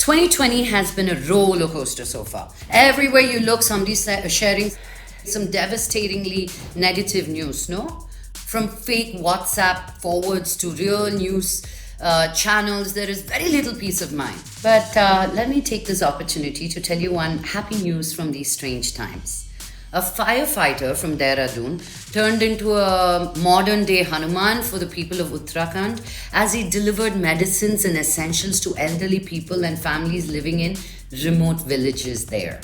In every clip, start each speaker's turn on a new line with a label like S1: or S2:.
S1: 2020 has been a roller coaster so far. Everywhere you look, somebody's sharing some devastatingly negative news, no? From fake WhatsApp forwards to real news channels, there is very little peace of mind. But let me take this opportunity to tell you one happy news from these strange times. A firefighter from Dehradun turned into a modern day Hanuman for the people of Uttarakhand as he delivered medicines and essentials to elderly people and families living in remote villages there.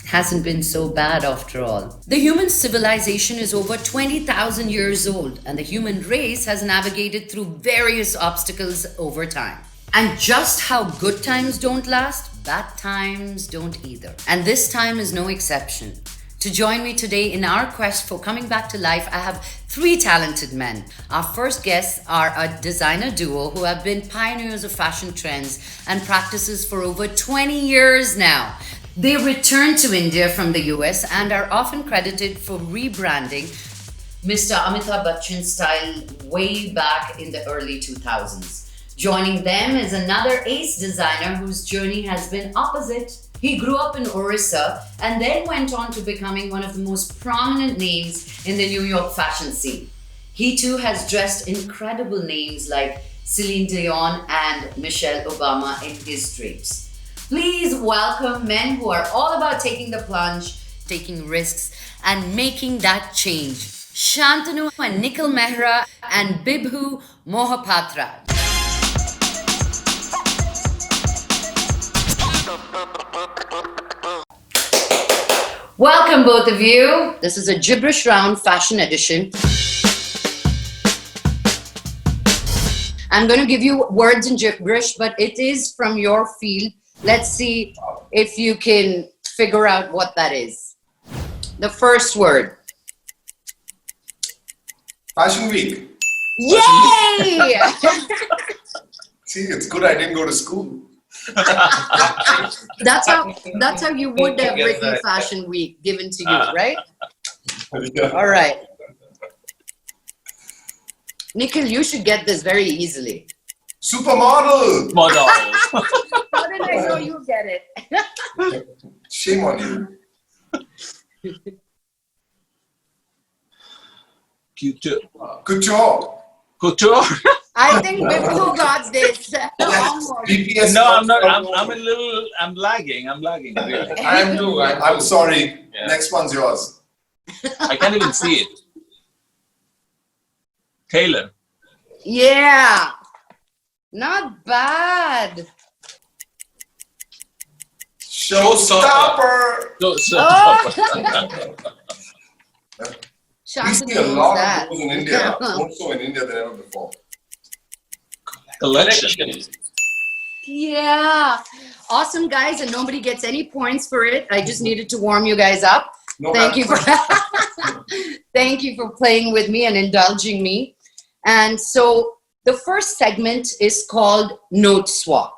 S1: Hasn't been so bad after all. The human civilization is over 20,000 years old, and the human race has navigated through various obstacles over time. And just how good times don't last, bad times don't either. And this time is no exception. To join me today in our quest for coming back to life, I have three talented men. Our first guests are a designer duo who have been pioneers of fashion trends and practices for over 20 years now. They returned to India from the US and are often credited for rebranding Mr. Amitabh Bachchan style way back in the early 2000s. Joining them is another ace designer whose journey has been opposite. He grew up in Orissa and then went on to becoming one of the most prominent names in the New York fashion scene. He too has dressed incredible names like Celine Dion and Michelle Obama in his drapes. Please welcome men who are all about taking the plunge, taking risks, and making that change. Shantanu and Nikhil Mehra and Bibhu Mohapatra. Welcome both of you. This is a gibberish round fashion edition. I'm going to give you words in gibberish, but it is from your field. Let's see if you can figure out what that is. The first word.
S2: Fashion Week.
S1: Yay!
S2: See, it's good I didn't go to school.
S1: That's how you would have written Fashion Week given to you, right?
S2: Yeah.
S1: All right. Nikhil, you should get this very easily.
S2: Supermodel.
S3: Model.
S1: How did I know you get it?
S2: Shame on you.
S3: Couture.
S2: Couture.
S3: Couture?
S1: I think Bibhu got this. Almost.
S2: BPS.
S3: No, I'm not. I'm lagging. I'm lagging, really.
S2: I am too. I'm sorry.
S3: Yeah.
S2: Next one's yours.
S3: I can't even see it. Taylor.
S1: Yeah. Not bad.
S2: Showstopper.
S1: Oh.
S2: We see a
S1: Shantanu knows
S2: lot
S1: that.
S2: of those in India. More so in India than ever before.
S3: Collection.
S1: Yeah. Awesome, guys, and nobody gets any points for it. I just needed to warm you guys up.
S2: No
S1: Thank you
S2: matter.
S1: for thank you for playing with me and indulging me. And so the first segment is called Note Swap.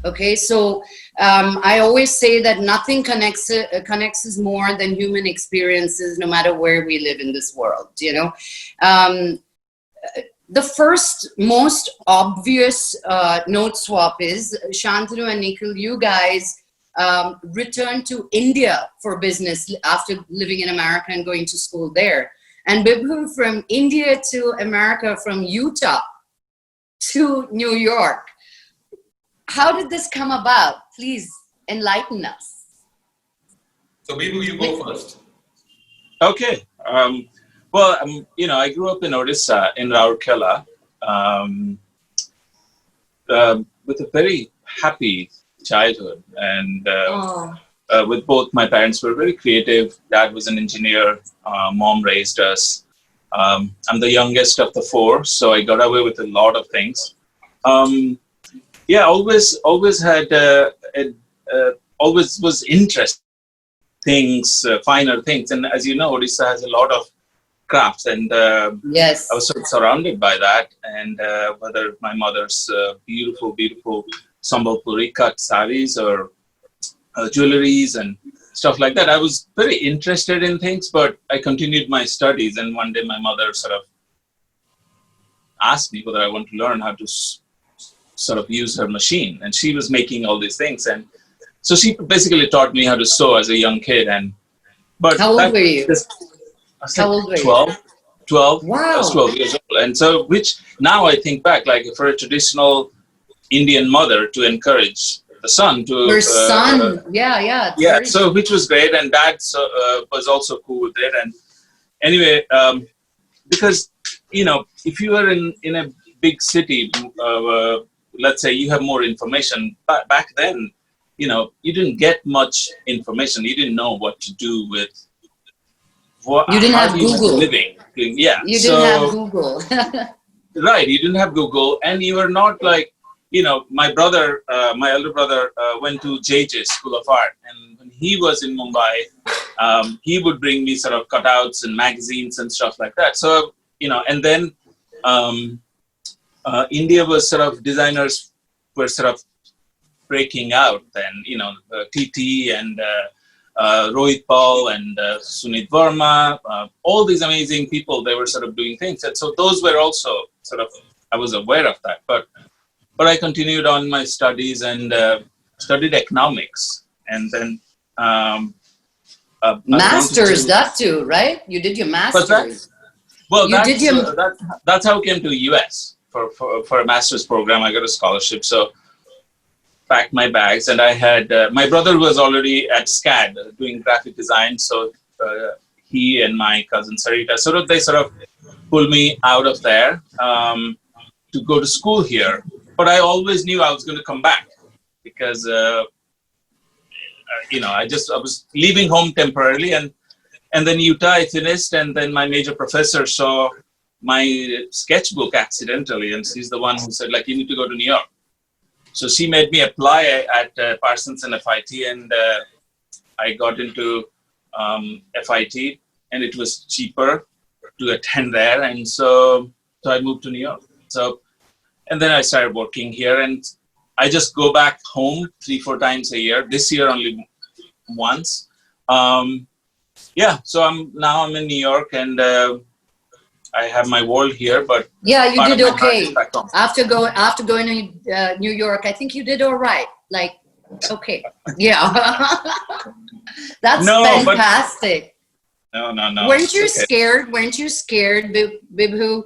S1: Okay, so I always say that nothing connects us more than human experiences, no matter where we live in this world, you know. The first most obvious note swap is Shantanu and Nikhil, you guys returned to India for business after living in America and going to school there. And Bibhu from India to America, from Utah to New York. How did this come about? Please enlighten us.
S2: So, Bibhu, you go first.
S3: Okay. Well, I grew up in Odisha, in Rourkela, with a very happy childhood, and with both my parents were very creative. Dad was an engineer. Mom raised us. I'm the youngest of the four, so I got away with a lot of things. Always had, always was interested in things, finer things. And as you know, Odisha has a lot of crafts, and
S1: Yes.
S3: I was sort of surrounded by that. And whether my mother's beautiful Sambalpuri cut saris or jewelries and stuff like that, I was very interested in things, but I continued my studies. And one day my mother sort of asked me whether I want to learn how to sort of use her machine, and she was making all these things, and so she basically taught me how to sew as a young kid. But
S1: How old were you?
S3: I was
S1: How
S3: like
S1: old were you?
S3: 12. I
S1: Wow.
S3: was 12 years old, and so which now I think back, like for a traditional Indian mother to encourage the son to
S1: Her son. Yeah. It's
S3: yeah,
S1: very
S3: so which was great, and dad was also cool with it. And anyway, because if you are in a big city, let's say you have more information. Back then, you didn't get much information. You didn't know what to do with what.
S1: You didn't
S3: how
S1: have
S3: do you make a
S1: Google.
S3: living. Yeah,
S1: You didn't have Google.
S3: right. You didn't have Google, and you were not like. My brother, my elder brother, went to JJ School of Art, and when he was in Mumbai, he would bring me sort of cutouts and magazines and stuff like that. So, and then India was sort of, designers were sort of breaking out then, TT and Rohit Paul and Sunit Verma, all these amazing people, they were sort of doing things. And so those were also sort of, I was aware of that. But I continued on my studies and studied economics, and then
S1: Masters, that too, right? You did your masters.
S3: That's how I came to US for a master's program. I got a scholarship, so packed my bags, and I had my brother was already at SCAD doing graphic design, so he and my cousin Sarita, they sort of pulled me out of there to go to school here. But I always knew I was going to come back because, I was leaving home temporarily, and then Utah I finished, and then my major professor saw my sketchbook accidentally, and she's the one who said, like, you need to go to New York. So she made me apply at Parsons and FIT, and I got into FIT, and it was cheaper to attend there, and so I moved to New York. And then I started working here, and I just go back home 3-4 times a year. This year only once. So I'm in New York, and I have my world here. But
S1: yeah, you did okay. After going to New York, I think you did all right. Like, okay, yeah, that's fantastic.
S3: No.
S1: Weren't you scared? Weren't you scared, Bibhu?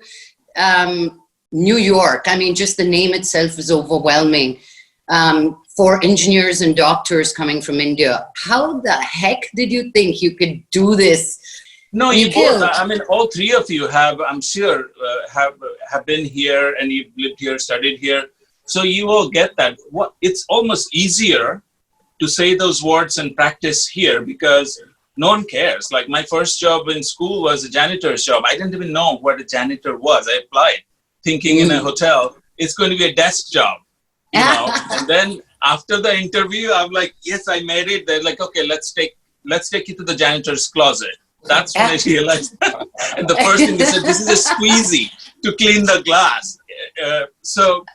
S1: New York, I mean, just the name itself is overwhelming for engineers and doctors coming from India. How the heck did you think you could do this?
S3: No, you both. I mean, all three of you have, I'm sure, have been here, and you've lived here, studied here. So you all get that. It's almost easier to say those words and practice here because no one cares. Like my first job in school was a janitor's job. I didn't even know what a janitor was. I applied thinking in a hotel, it's going to be a desk job, and then after the interview, I'm like, yes, I made it. They're like, okay, let's take you to the janitor's closet. That's when I realized. And the first thing they said, this is a squeezy to clean the glass. So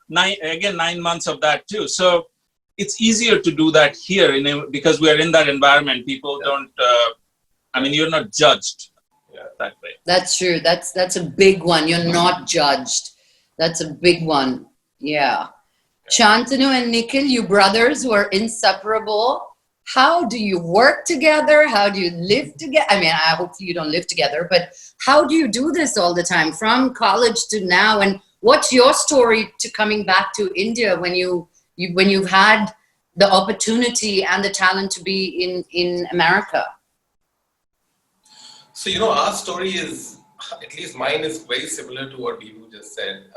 S3: 9 months of that too. So it's easier to do that here because we are in that environment. People don't, you're not judged. That way.
S1: That's true. That's a big one. You're not judged. That's a big one. Yeah. Shantanu and Nikhil, you brothers who are inseparable. How do you work together? How do you live together? I mean, hopefully you don't live together, but how do you do this all the time from college to now? And what's your story to coming back to India when you've had the opportunity and the talent to be in America?
S2: So, our story is, at least mine is very similar to what Bibhu just said.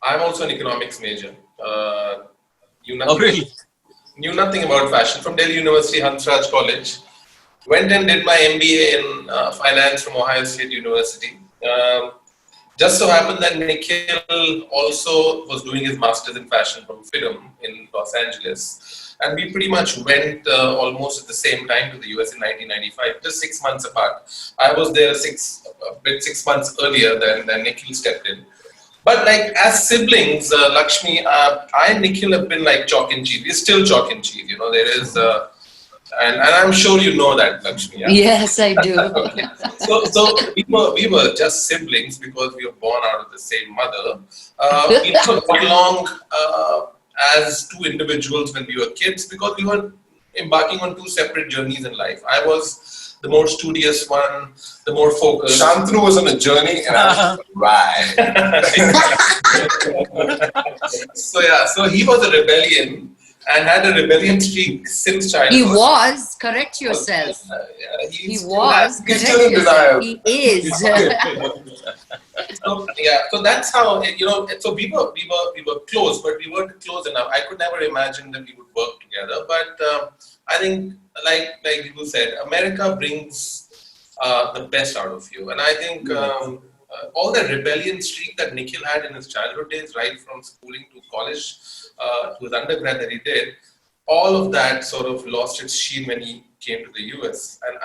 S2: I'm also an economics major. Knew nothing about fashion. From Delhi University, Hansraj College. Went and did my MBA in finance from Ohio State University. Just so happened that Nikhil also was doing his master's in fashion from FIDM in Los Angeles. And we pretty much went almost at the same time to the US in 1995, just 6 months apart. I was there 6 months earlier than Nikhil stepped in. But like as siblings, Lakshmi, I and Nikhil have been like chalk and cheese. We're still chalk and cheese. There is And I'm sure you know that, Lakshmi. Yeah?
S1: Yes, I do.
S2: Okay. So we were just siblings because we were born out of the same mother. We never got along as two individuals when we were kids because we were embarking on two separate journeys in life. I was the more studious one, the more focused.
S4: Shantanu was on a journey and I was right.
S2: So he was a rebellion and had a rebellion streak since childhood.
S1: He was, correct yourself.
S2: Yeah,
S1: He was,
S4: He's
S1: correct
S4: still in
S1: yourself.
S4: denial.
S1: He is.
S2: So that's how, so we were close, but we weren't close enough. I could never imagine that we would work together. But I think, like Bibhu said, America brings the best out of you. And I think all the rebellion streak that Nikhil had in his childhood days, right from schooling to college, to his undergrad that he did, all of that sort of lost its sheen when he came to the US. And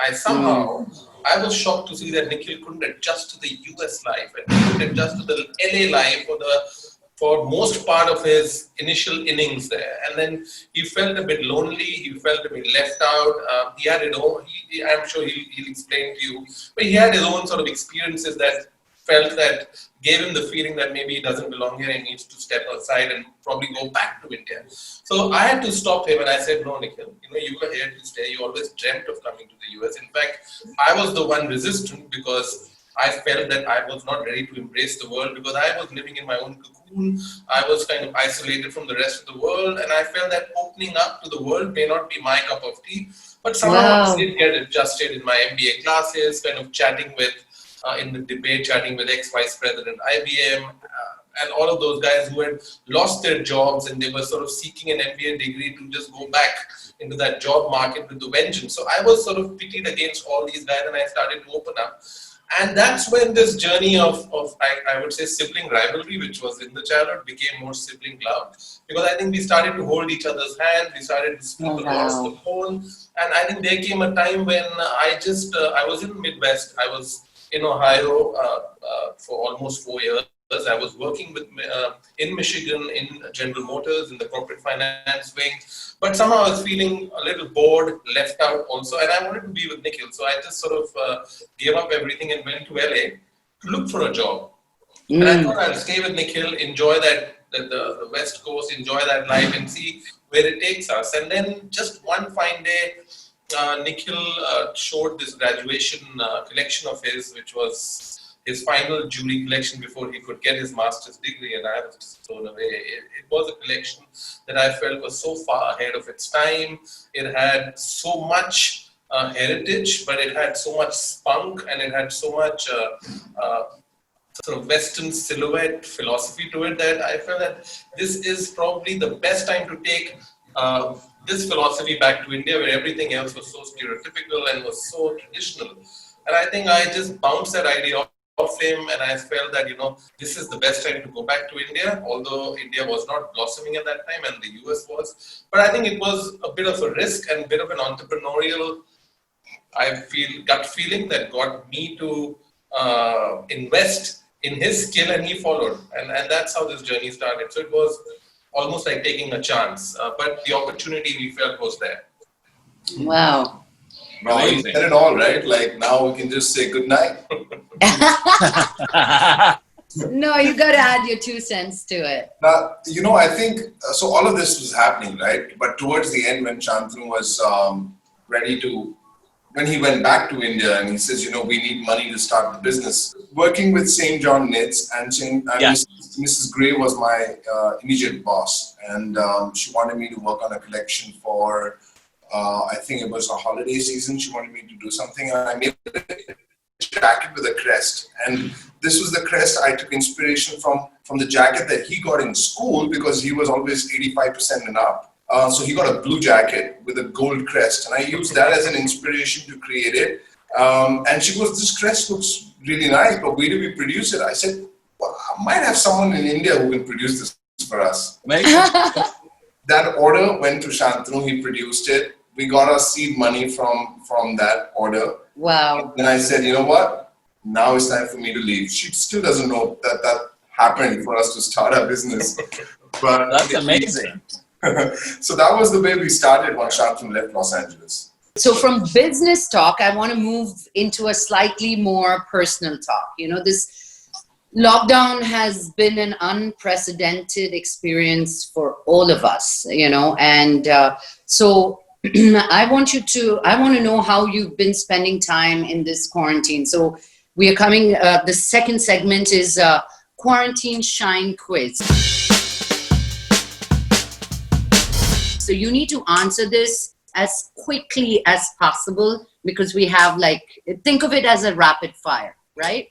S2: I was shocked to see that Nikhil couldn't adjust to the US life and he couldn't adjust to the LA life for most part of his initial innings there. And then he felt a bit lonely, he felt a bit left out. He had his own, I'm sure he'll explain to you, but he had his own sort of experiences that gave him the feeling that maybe he doesn't belong here and needs to step aside and probably go back to India. So I had to stop him and I said, no, Nikhil, you were here to stay. You always dreamt of coming to the US. In fact, I was the one resistant because I felt that I was not ready to embrace the world because I was living in my own cocoon. I was kind of isolated from the rest of the world and I felt that opening up to the world may not be my cup of tea. But somehow I did get adjusted in my MBA classes, kind of chatting with in the debate, chatting with ex-Vice President IBM and all of those guys who had lost their jobs and they were sort of seeking an MBA degree to just go back into that job market with the vengeance. So I was sort of pitted against all these guys and I started to open up. And that's when this journey of I would say sibling rivalry, which was in the childhood, became more sibling love. Because I think we started to hold each other's hands, we started to speak across the phone. And I think there came a time when I was in the Midwest. I was in Ohio for almost 4 years. I was working in Michigan in General Motors in the corporate finance wing, but somehow I was feeling a little bored, left out also, and I wanted to be with Nikhil. So I just sort of gave up everything and went to LA to look for a job. And I thought I'll stay with Nikhil, enjoy the West Coast, enjoy that life and see where it takes us. And then just one fine day, Nikhil showed this graduation collection of his, which was his final jewelry collection before he could get his master's degree, and I was just thrown away. It was a collection that I felt was so far ahead of its time. It had so much heritage, but it had so much spunk, and it had so much sort of Western silhouette philosophy to it that I felt that this is probably the best time to take this philosophy back to India, where everything else was so stereotypical and was so traditional. And I think I just bounced that idea off him, and I felt that, this is the best time to go back to India, although India was not blossoming at that time and the US was. But I think it was a bit of a risk and a bit of an entrepreneurial, gut feeling that got me to invest in his skill, and he followed. And that's how this journey started. So it was almost like taking a chance, but the opportunity we felt was there.
S1: Wow.
S4: No, you said it all, right? Like now we can just say good night.
S1: No, you got to add your 2 cents to it.
S4: Now, I think, so all of this was happening, right? But towards the end, when Shantanu was when he went back to India and he says, we need money to start the business. Working with St. John Knits and Mrs. Gray was my immediate boss. And she wanted me to work on a collection for, I think it was a holiday season. She wanted me to do something. And I made a jacket with a crest. And this was the crest I took inspiration from the jacket that he got in school because he was always 85% and up. So he got a blue jacket with a gold crest, and I used that as an inspiration to create it. And she goes, this crest looks really nice, but where do we produce it? I said, well, I might have someone in India who can produce this for us. That order went to Shantanu, he produced it. We got our seed money from that order.
S1: Wow.
S4: And I said, you know what? Now it's time for me to leave. She still doesn't know that happened for us to start our business. But
S3: that's amazing.
S4: So that was the way we started when Shantanu left Los Angeles.
S1: So from business talk, I want to move into a slightly more personal talk. You know, this lockdown has been an unprecedented experience for all of us, you know, and so I want to know how you've been spending time in this quarantine. So we are coming, the second segment is Quarantine Shine Quiz. So you need to answer this as quickly as possible because we have think of it as a rapid fire, right?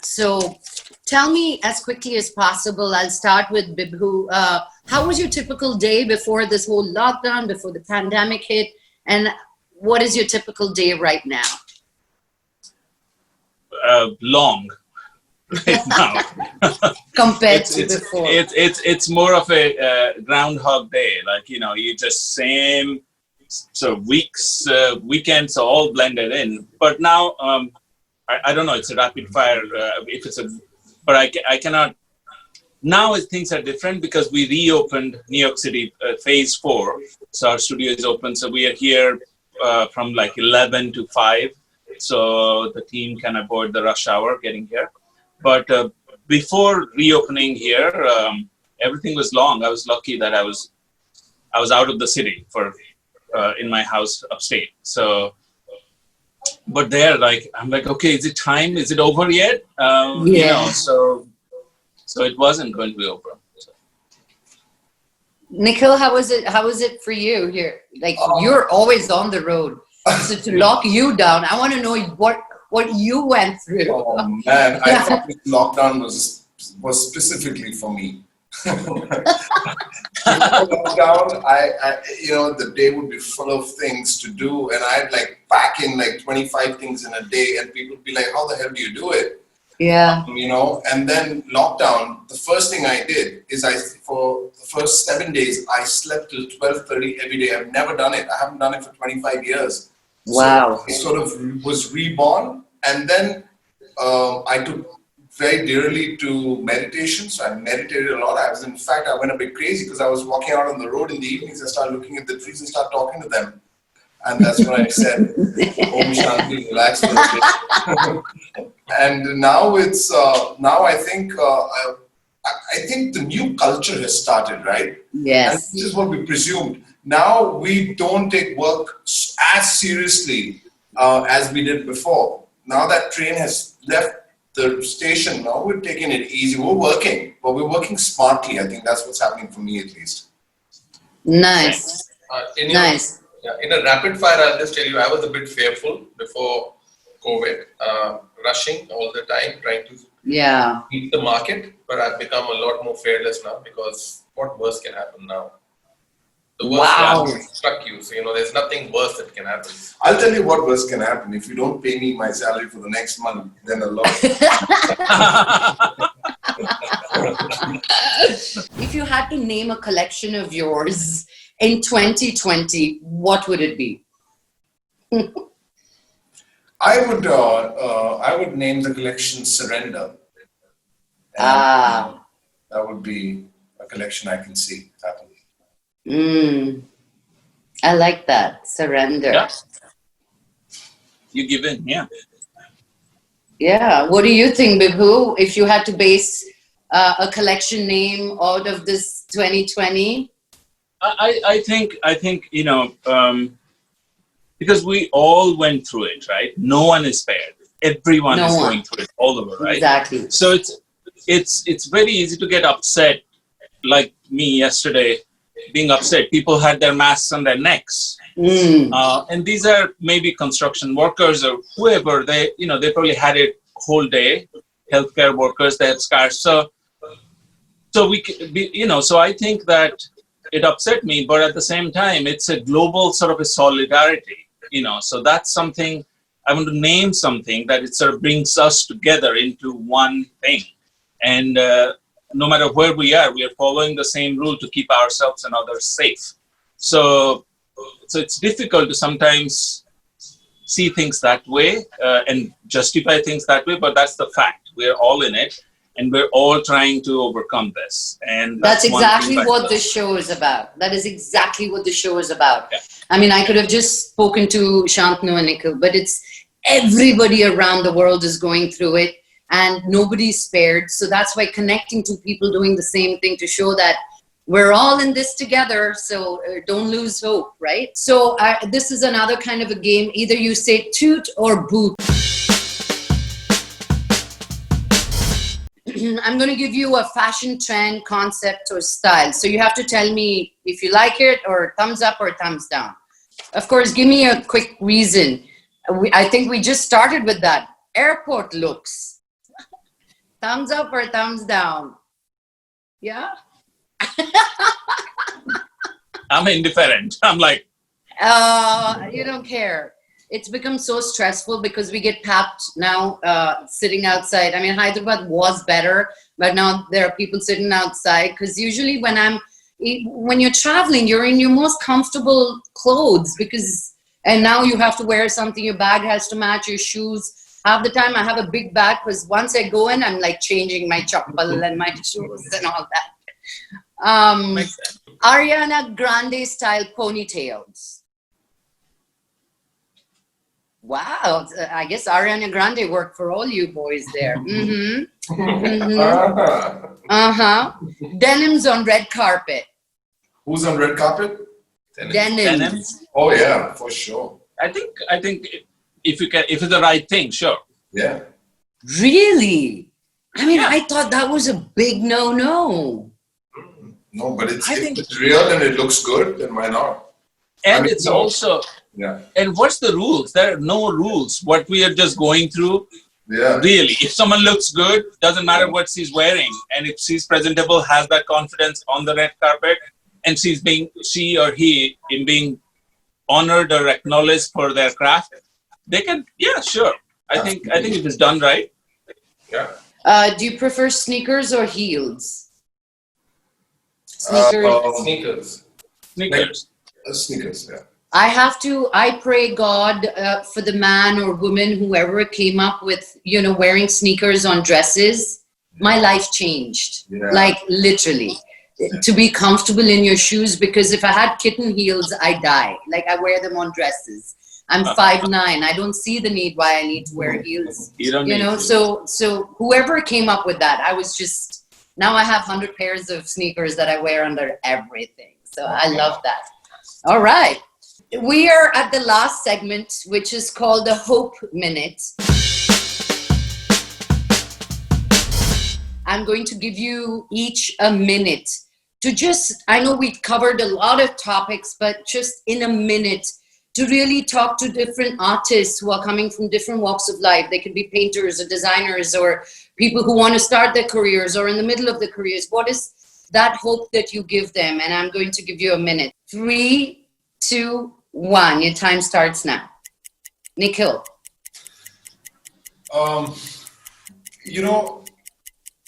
S1: So tell me as quickly as possible. I'll start with Bibhu. How was your typical day before this whole lockdown, before the pandemic hit? And what is your typical day right now?
S3: Long. Right now.
S1: Compared to before.
S3: It's more of a groundhog day. Like, you know, you just same, so weeks, weekends are all blended in. But now, I don't know, it's a rapid fire, but I cannot, now things are different because we reopened New York City phase 4. So our studio is open. So we are here from 11 to 5. So the team can avoid the rush hour getting here. But before reopening here, everything was long. I was lucky that I was out of the city for in my house upstate. So, but there, I'm okay, is it time? Is it over yet?
S1: Yeah.
S3: You know, so it wasn't going to be over. So.
S1: Nikhil, how was it for you here? You're always on the road. So to lock you down, I want to know what you went through.
S4: Oh man, I thought this lockdown was specifically for me. Lockdown, the day would be full of things to do, and I'd pack in 25 things in a day, and people would be like, "How the hell do you do it?"
S1: Yeah.
S4: You know, and then lockdown. The first thing I did is for the first 7 days I slept till 12:30 every day. I've never done it. I haven't done it for 25 years.
S1: Wow.
S4: So I sort of was reborn, and then I took very dearly to meditation. So I meditated a lot. I went a bit crazy because I was walking out on the road in the evenings and started looking at the trees and started talking to them. And that's when I said, Om Shanti, relax. And now I think the new culture has started, right?
S1: Yes.
S4: And this is what we presumed. Now we don't take work as seriously as we did before. Now that train has left the station, now we're taking it easy. We're working, but we're working smartly. I think that's what's happening for me at least.
S1: Nice. Nice.
S2: Yeah, in a rapid fire, I'll just tell you, I was a bit fearful before COVID, rushing all the time, trying to beat the market, but I've become a lot more fearless now because what worse can happen now? The worst struck you, so there's nothing worse that can happen.
S4: I'll tell you what worse can happen. If you don't pay me my salary for the next month, then a lot.
S1: If you had to name a collection of yours in 2020, what would it be?
S4: I would name the collection Surrender. That would be a collection I can see happening.
S1: I like that. Surrender.
S3: Yeah. You give in, yeah.
S1: Yeah. What do you think, Bibhu? If you had to base a collection name out of this 2020?
S3: I think because we all went through it, right? No one is spared. Everyone is going through it all over, right?
S1: Exactly.
S3: So it's very easy to get upset, like me yesterday, being upset. People had their masks on their necks, and these are maybe construction workers or whoever. They probably had it whole day. Healthcare workers, they have scars. So we, so I think that it upset me, but at the same time, it's a global sort of a solidarity, so that's something I want to name, something that it sort of brings us together into one thing. And no matter where we are following the same rule to keep ourselves and others safe. So it's difficult to sometimes see things that way and justify things that way, but that's the fact. We're all in it. and we're all trying to overcome this. And
S1: that's
S3: one
S1: exactly
S3: thing
S1: what the show is about. That is exactly what the show is about.
S3: Yeah.
S1: I mean, I could have just spoken to Shantanu and Nikhil, but it's everybody around the world is going through it and nobody's spared. So that's why connecting to people doing the same thing to show that we're all in this together. So don't lose hope, right? So this is another kind of a game. Either you say toot or boot. I'm going to give you a fashion trend, concept, or style. So you have to tell me if you like it, or thumbs up or thumbs down. Of course, give me a quick reason. I think we just started with that. Airport looks. Thumbs up or thumbs down? Yeah?
S3: I'm indifferent. I'm like,
S1: You don't care. It's become so stressful because we get papped now sitting outside. I mean, Hyderabad was better, but now there are people sitting outside because usually when you're traveling, you're in your most comfortable clothes and now you have to wear something. Your bag has to match your shoes. Half the time I have a big bag because once I go in, I'm like changing my chappal and my shoes and all that. Ariana Grande style ponytails. Wow, I guess Ariana Grande worked for all you boys there. Mm-hmm. Mm-hmm. Denims on red carpet.
S4: Who's on red carpet?
S1: Denims.
S4: Oh yeah, for sure.
S3: I think if it's the right thing, sure.
S4: Yeah.
S1: Really? I mean,
S3: Yeah.
S1: I thought that was a big no-no.
S4: No, but if
S3: think-
S4: it's real and it looks good, then why not?
S3: And
S4: I mean,
S3: it's
S4: no.
S3: also,
S4: Yeah.
S3: and what's the rules? There are no rules. What we are just going through,
S4: Yeah.
S3: really, if someone looks good, doesn't matter what she's wearing. And if she's presentable, has that confidence on the red carpet, and she or he in being honored or acknowledged for their craft, they can, yeah, sure. I think if it's done right.
S4: Yeah.
S1: Do you prefer sneakers or heels? Sneakers.
S2: Sneakers.
S3: Sneakers.
S4: Sneakers, yeah.
S1: I pray God for the man or woman, whoever came up with, wearing sneakers on dresses. My life changed, like literally. To be comfortable in your shoes, because if I had kitten heels, I die. Like I wear them on dresses. I'm 5'9". I don't see the need why I need to wear heels.
S3: You don't need to.
S1: So whoever came up with that, I was just, now I have 100 pairs of sneakers that I wear under everything. So I love that. All right. We are at the last segment, which is called the Hope Minute. I'm going to give you each a minute to just, I know we covered a lot of topics, but just in a minute to really talk to different artists who are coming from different walks of life. They could be painters or designers or people who want to start their careers or in the middle of their careers. What is that hope that you give them? And I'm going to give you a minute. 3, 2, 1. Your time starts now. Nikhil.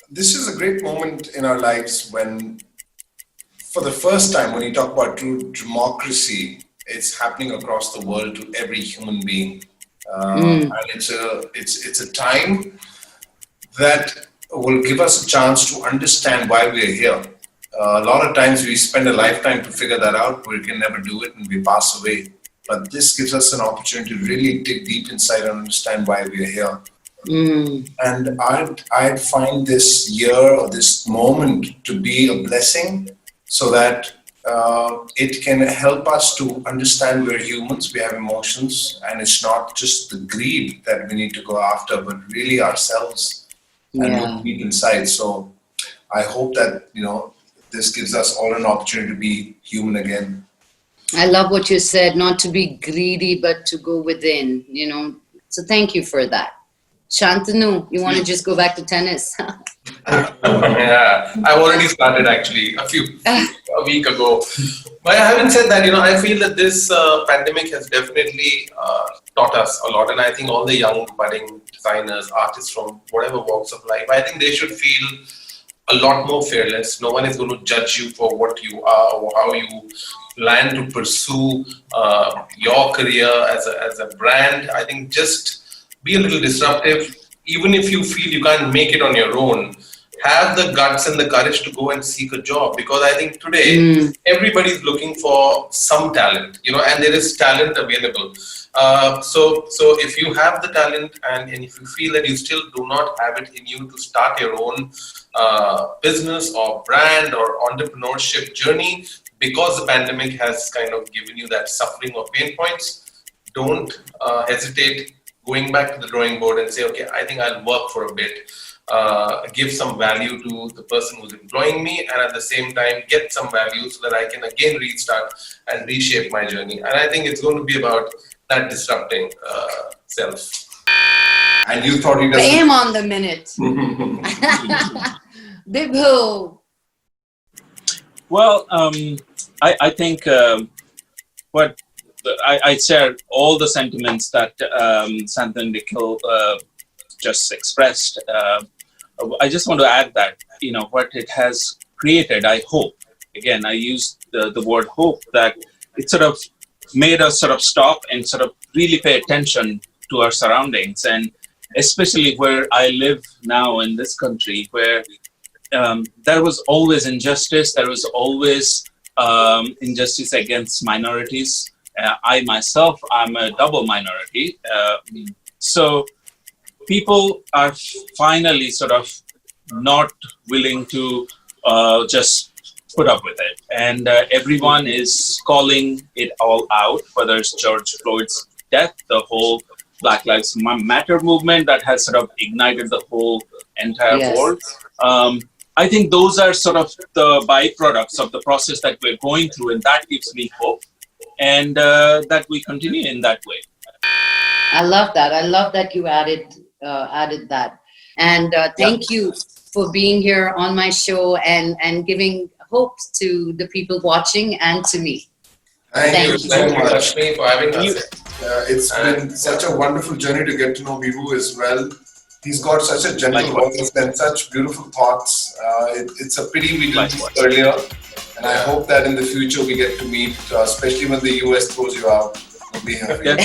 S4: This is a great moment in our lives when, for the first time, when you talk about true democracy, it's happening across the world to every human being. And it's a time that will give us a chance to understand why we are here. A lot of times we spend a lifetime to figure that out, we can never do it and we pass away. But this gives us an opportunity to really dig deep inside and understand why we are here. And I'd find this year or this moment to be a blessing so that it can help us to understand we're humans, we have emotions, and it's not just the greed that we need to go after, but really ourselves and look deep inside. So I hope that, this gives us all an opportunity to be human again.
S1: I love what you said, not to be greedy, but to go within, So thank you for that. Shantanu, you want to just go back to tennis?
S2: Yeah, I've already started actually a week ago. But having said that, I feel that this pandemic has definitely taught us a lot. And I think all the young budding designers, artists from whatever walks of life, I think they should feel a lot more fearless. No one is going to judge you for what you are or how you plan to pursue your career as a brand. I think just be a little disruptive, even if you feel you can't make it on your own, have the guts and the courage to go and seek a job, because I think today everybody's looking for some talent, and there is talent available. So if you have the talent and if you feel that you still do not have it in you to start your own business or brand or entrepreneurship journey, because the pandemic has kind of given you that suffering or pain points, don't hesitate going back to the drawing board and say, okay, I think I'll work for a bit. Give some value to the person who's employing me, and at the same time get some value so that I can again restart and reshape my journey. And I think it's going to be about that disrupting self.
S4: And you thought he doesn't.
S1: Bam on the minute. Bibhu.
S3: Well, I think I share all the sentiments that Shantanu and Nikhil just expressed. I just want to add that, what it has created, I hope, again, I use the word hope, that it sort of made us sort of stop and sort of really pay attention to our surroundings. And especially where I live now in this country, where there was always injustice, there was always injustice against minorities. I myself, I'm a double minority. So people are finally sort of not willing to just put up with it. And everyone is calling it all out, whether it's George Floyd's death, the whole Black Lives Matter movement that has sort of ignited the whole entire world. I think those are sort of the byproducts of the process that we're going through, and that gives me hope, and that we continue in that way.
S1: I love that. I love that you added that. And thank you for being here on my show and giving hope to the people watching and to me.
S2: Thank you so much, Lakshmi, for having us.
S4: It's been such a wonderful journey to get to know Bibhu as well. He's got such a gentle voice and such beautiful thoughts. It's a pity we didn't meet earlier. And I hope that in the future we get to meet, especially when the US throws you out. We'll be happy.